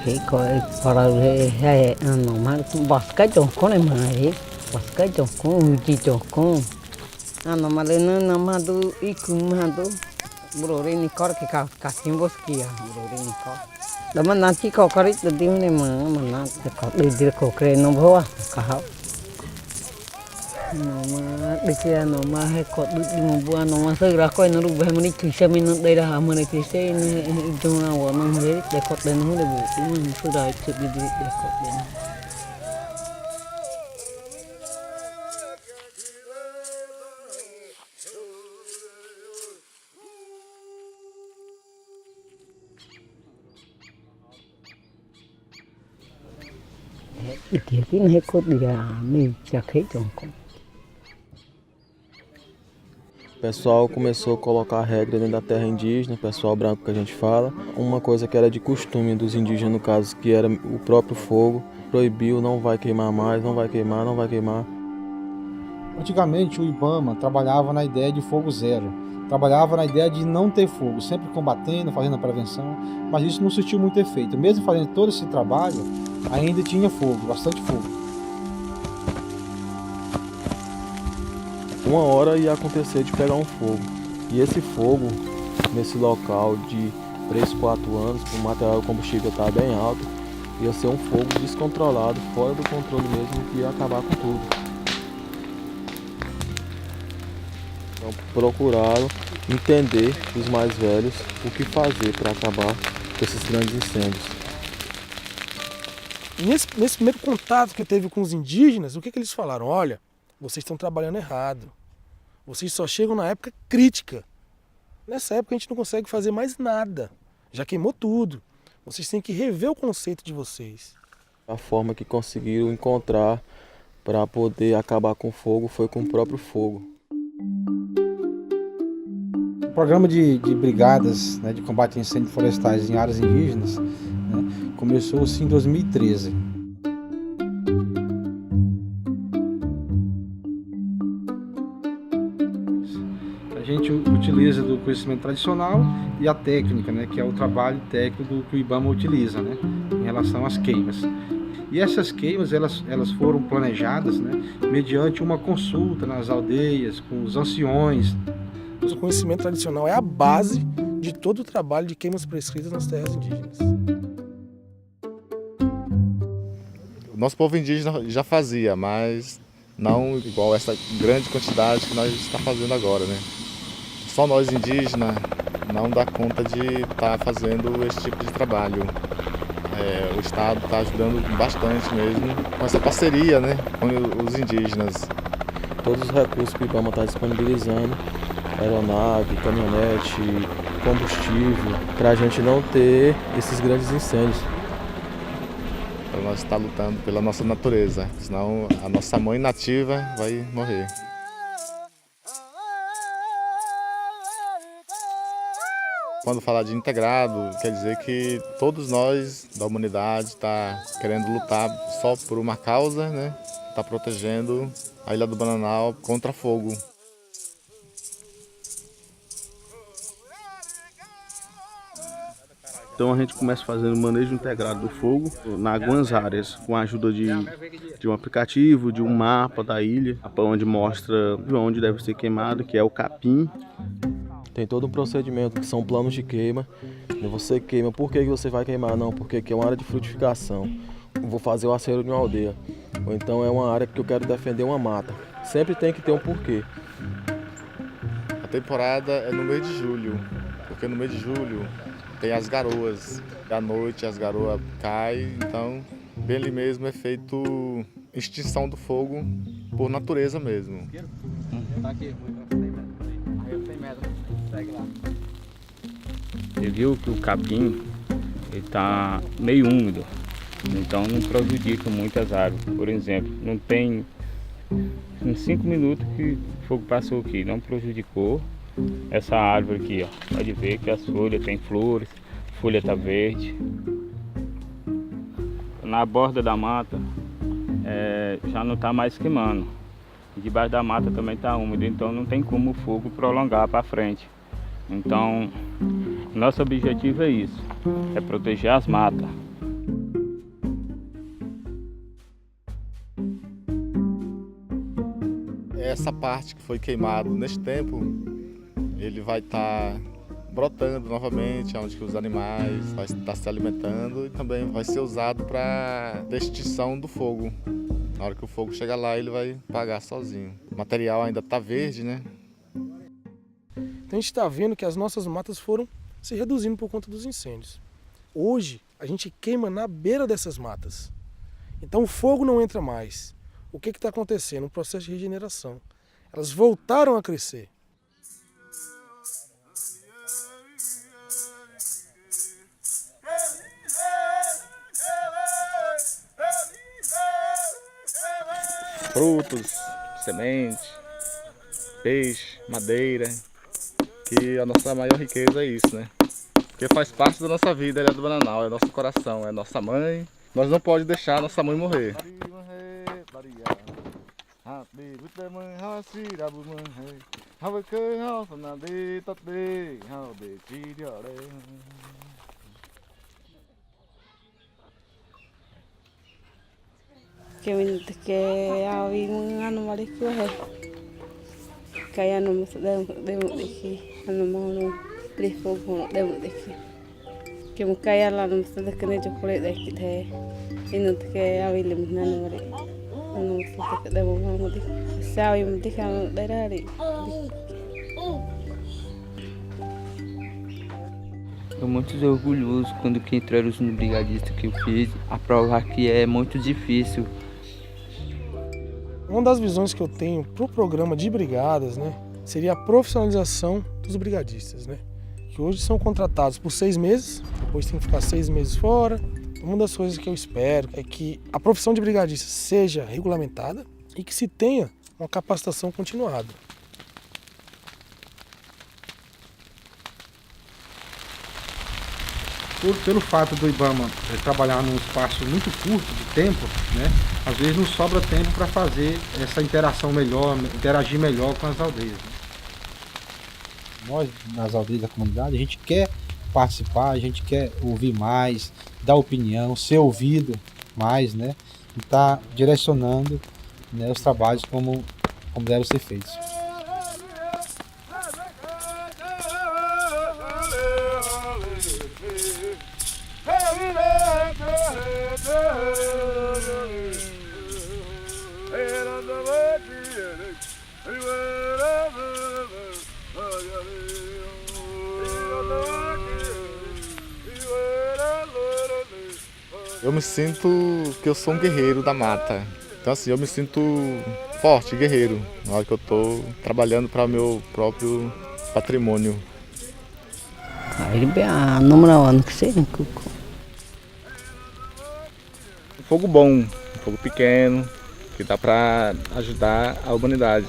cái coi vào hay nó mà bớt cái chỗ con này mà ấy bớt cái chỗ con chỉ chỗ con nó mà lên nó mà tu ít cũng mà tu bro đây này có cái cả phim bớt kia bro đây này có đó mà nó chỉ có cái từ tiếng này mà nó có đi có cái nó vô cả hậu nó mà đi xe nó mà hay có đi một buổi nó mà sơi ra coi nó rụng về mình chỉ xem mình đây là mình chỉ xem trong nào nó mới để có đến nó để bù mình sơi ra chụp đi để có đến thì cái này có đi à mình chắc hết trong con. O pessoal começou a colocar regra dentro da terra indígena, pessoal branco que a gente fala. Uma coisa que era de costume dos indígenas, no caso, que era o próprio fogo, proibiu, não vai queimar mais, não vai queimar, não vai queimar. Antigamente o Ibama trabalhava na ideia de fogo zero, trabalhava na ideia de não ter fogo, sempre combatendo, fazendo a prevenção, mas isso não surtiu muito efeito. Mesmo fazendo todo esse trabalho, ainda tinha fogo, bastante fogo. Uma hora ia acontecer de pegar um fogo. E esse fogo, nesse local de 3, 4 anos, o material de combustível estava bem alto, ia ser um fogo descontrolado, fora do controle mesmo, que ia acabar com tudo. Então procuraram entender os mais velhos o que fazer para acabar com esses grandes incêndios. Nesse primeiro contato que eu teve com os indígenas, o que eles falaram? Olha, vocês estão trabalhando errado. Vocês só chegam na época crítica. Nessa época a gente não consegue fazer mais nada. Já queimou tudo. Vocês têm que rever o conceito de vocês. A forma que conseguiram encontrar para poder acabar com o fogo foi com o próprio fogo. O programa de brigadas, né, de combate a incêndios florestais em áreas indígenas, né, começou-se em 2013. A gente utiliza do conhecimento tradicional e a técnica, né, que é o trabalho técnico que o Ibama utiliza, né, em relação às queimas. E essas queimas elas foram planejadas, né, mediante uma consulta nas aldeias, com os anciões. O conhecimento tradicional é a base de todo o trabalho de queimas prescritas nas terras indígenas. O nosso povo indígena já fazia, mas não igual essa grande quantidade que nós estamos fazendo agora, né? Só nós indígenas não dá conta de estar fazendo esse tipo de trabalho. O Estado está ajudando bastante mesmo com essa parceria, né, com os indígenas. Todos os recursos que o Ibama está disponibilizando, aeronave, caminhonete, combustível, para a gente não ter esses grandes incêndios. Então nós estamos lutando pela nossa natureza, senão a nossa mãe nativa vai morrer. Quando falar de integrado, quer dizer que todos nós da humanidade está querendo lutar só por uma causa, né? Está protegendo a Ilha do Bananal contra fogo. Então a gente começa fazendo o manejo integrado do fogo em algumas áreas, com a ajuda de um aplicativo, de um mapa da ilha, onde mostra onde deve ser queimado, que é o capim. Tem todo um procedimento, que são planos de queima. E você queima, por que você vai queimar? Não, porque aqui é uma área de frutificação. Vou fazer o aceiro de uma aldeia. Ou então é uma área que eu quero defender uma mata. Sempre tem que ter um porquê. A temporada é no mês de julho, porque no mês de julho tem as garoas. À noite as garoas caem, então bem ali mesmo é feito extinção do fogo por natureza mesmo. Tá aqui, você viu que o capim está meio úmido, então não prejudica muitas árvores. Por exemplo, não tem uns 5 minutos que o fogo passou aqui, não prejudicou essa árvore aqui, ó. Pode ver que as folhas têm flores, a folha está verde. Na borda da mata já não está mais queimando. Debaixo da mata também está úmido, então não tem como o fogo prolongar para frente. Então, nosso objetivo é isso, é proteger as matas. essa parte que foi queimado nesse tempo, ele vai estar brotando novamente, onde que os animais vão estar se alimentando e também vai ser usado para extinção do fogo. Na hora que o fogo chegar lá, ele vai apagar sozinho. O material ainda está verde, né? Então a gente está vendo que as nossas matas foram se reduzindo por conta dos incêndios. Hoje, a gente queima na beira dessas matas. Então o fogo não entra mais. O que está acontecendo? Um processo de regeneração. Elas voltaram a crescer. Frutos, sementes, peixe, madeira, que a nossa maior riqueza é isso, né? Porque faz parte da nossa vida, ele é do Bananal, é nosso coração, é nossa mãe. Nós não podemos deixar a nossa mãe morrer. Kami ke awi anu mari ko he kaya no demo deki anu mau prefo ko demo deki ke mo kaya la no se dekne chocolate deki the inu ke awi lim anu mari anu se demo mau deki sawi mo deki anu darari. Estou muito orgulhoso quando que entraram no brigadista que eu fiz, a provar que é muito difícil. Uma das visões que eu tenho para o programa de brigadas, né, seria a profissionalização dos brigadistas, né, que hoje são contratados por 6 meses, depois tem que ficar 6 meses fora. Uma das coisas que eu espero é que a profissão de brigadista seja regulamentada e que se tenha uma capacitação continuada. Pelo fato do IBAMA trabalhar num espaço muito curto de tempo, né, às vezes não sobra tempo para fazer essa interação melhor, interagir melhor com as aldeias. Né? Nós, nas aldeias da comunidade, a gente quer participar, a gente quer ouvir mais, dar opinião, ser ouvido mais, né, e estar direcionando, né, os trabalhos como devem ser feitos. Eu me sinto que eu sou um guerreiro da mata. Então assim, eu me sinto forte, guerreiro, na hora que eu estou trabalhando para o meu próprio patrimônio. Um fogo bom, um fogo pequeno, que dá para ajudar a humanidade.